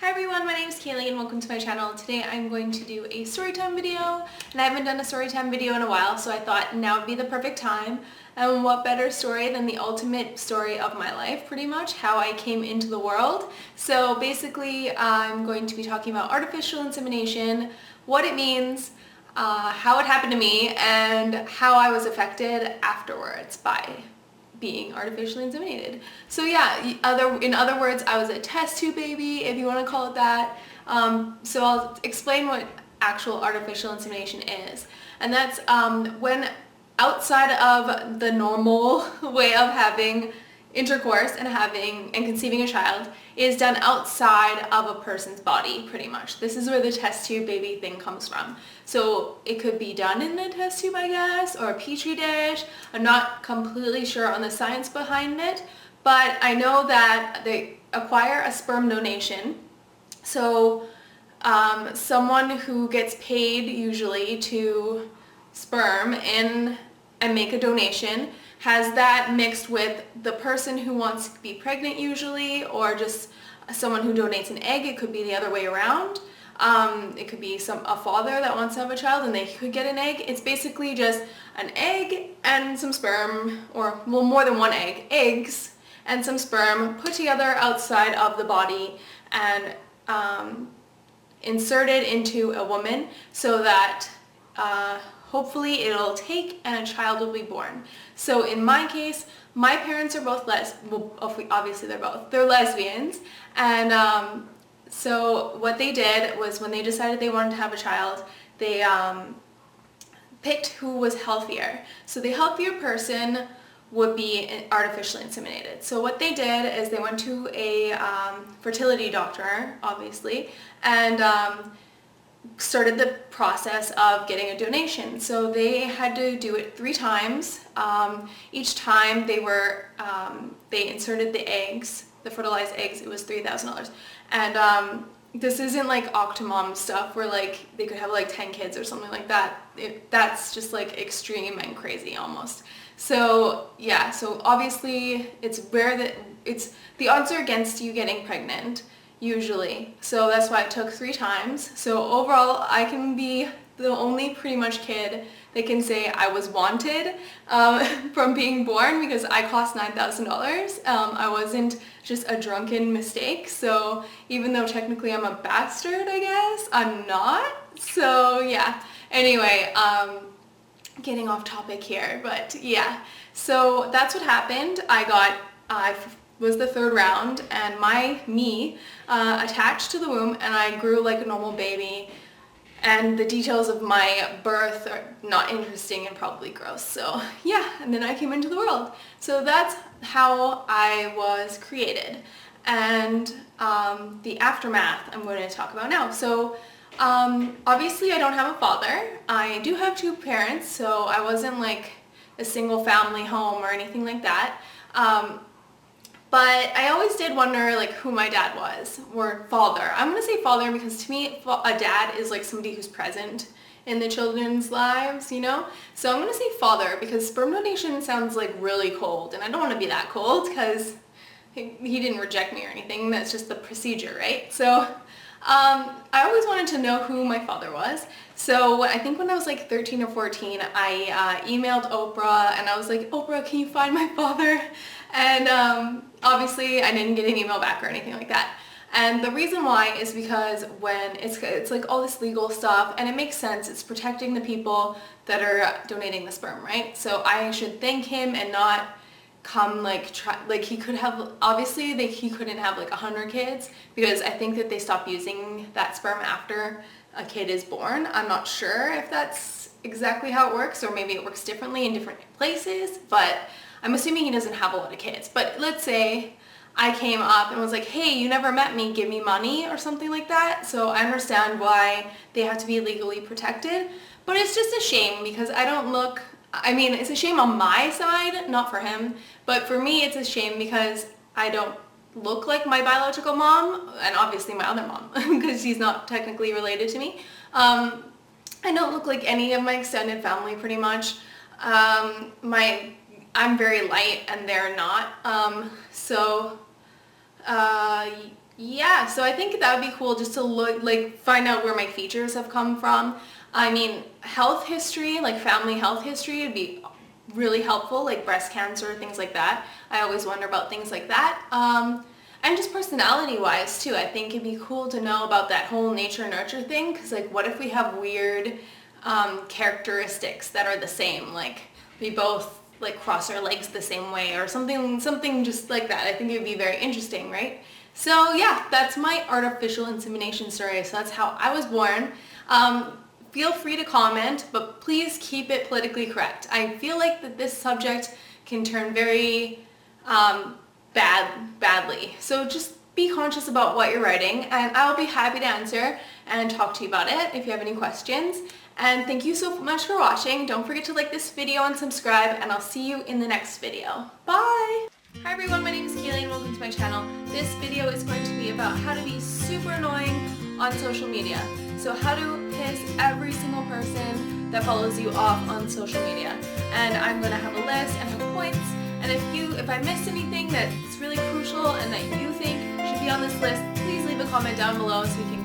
Hi everyone, my name is Kaylee and welcome to my channel. Today I'm going to do a storytime video, and I haven't done a storytime video in a while, so I thought now would be the perfect time. And what better story than the ultimate story of my life, pretty much, how I came into the world. So basically I'm going to be talking about artificial insemination, what it means, how it happened to me, and how I was affected afterwards by being artificially inseminated. So yeah, in other words, I was a test tube baby, if you want to call it that. So I'll explain what actual artificial insemination is. And that's when outside of the normal way of having intercourse and conceiving a child is done outside of a person's body, pretty much. This is where the test tube baby thing comes from. So it could be done in a test tube, I guess, or a petri dish. I'm not completely sure on the science behind it, but I know that they acquire a sperm donation. So someone who gets paid usually to sperm and make a donation has that mixed with the person who wants to be pregnant usually, or just someone who donates an egg. It could be the other way around. It could be a father that wants to have a child and they could get an egg. It's basically just an egg and some sperm, or well, more than one egg, eggs and some sperm put together outside of the body and inserted into a woman so that hopefully it'll take and a child will be born. So in my case, my parents are both obviously they're lesbians, and so what they did was when they decided they wanted to have a child, they picked who was healthier. So the healthier person would be artificially inseminated. So what they did is they went to a fertility doctor, obviously, and started the process of getting a donation. So they had to do it 3 times. Each time they inserted the eggs, the fertilized eggs. It was $3,000. And this isn't like Octomom stuff where like they could have like 10 kids or something like that. That's just like extreme and crazy almost. So yeah, so obviously it's rare that the odds are against you getting pregnant usually. So that's why it took 3 times. So overall, I can be the only pretty much kid that can say I was wanted from being born, because I cost $9,000. I wasn't just a drunken mistake. So even though technically I'm a bastard, I guess, I'm not. So yeah. Anyway, getting off topic here, but yeah. So that's what happened. I was the 3rd round, and me attached to the womb, and I grew like a normal baby, and the details of my birth are not interesting and probably gross. So yeah, and then I came into the world. So that's how I was created, and the aftermath I'm going to talk about now. So obviously I don't have a father. I do have 2 parents, so I wasn't like a single family home or anything like that. But I always did wonder like who my dad was, or father. I'm going to say father because to me a dad is like somebody who's present in the children's lives, you know? So I'm going to say father because sperm donation sounds like really cold, and I don't want to be that cold because he didn't reject me or anything. That's just the procedure, right? So I always wanted to know who my father was. So I think when I was like 13 or 14, I emailed Oprah and I was like, Oprah, can you find my father? And obviously I didn't get an email back or anything like that. And the reason why is because when it's like all this legal stuff, and it makes sense, it's protecting the people that are donating the sperm, right? So I should thank him and not come he could have, obviously he couldn't have like 100 kids, because I think that they stop using that sperm after a kid is born. I'm not sure if that's exactly how it works, or maybe it works differently in different places, but I'm assuming he doesn't have a lot of kids. But let's say I came up and was like, hey, you never met me, give me money or something like that. So I understand why they have to be legally protected, but it's just a shame because it's a shame on my side, not for him, but for me it's a shame because I don't look like my biological mom, and obviously my other mom, because she's not technically related to me. I don't look like any of my extended family pretty much. I'm very light and they're not. Yeah, so I think that would be cool just to look, like, find out where my features have come from. I mean, health history, like family health history would be really helpful, like breast cancer, things like that. I always wonder about things like that. And just personality-wise too, I think it'd be cool to know about that whole nature-nurture thing, because like what if we have weird characteristics that are the same, like we both like cross our legs the same way or something just like that. I think it would be very interesting, right? So yeah, that's my artificial insemination story. So that's how I was born. Feel free to comment, but please keep it politically correct. I feel like that this subject can turn very badly. So just be conscious about what you're writing, and I'll be happy to answer and talk to you about it if you have any questions. And thank you so much for watching. Don't forget to like this video and subscribe, and I'll see you in the next video. Bye! Hi everyone, my name is Kaylee and welcome to my channel. This video is going to be about how to be super annoying on social media. So how to piss every single person that follows you off on social media. And I'm going to have a list and have points. And if I missed anything that's really crucial and that you think should be on this list, please leave a comment down below so we can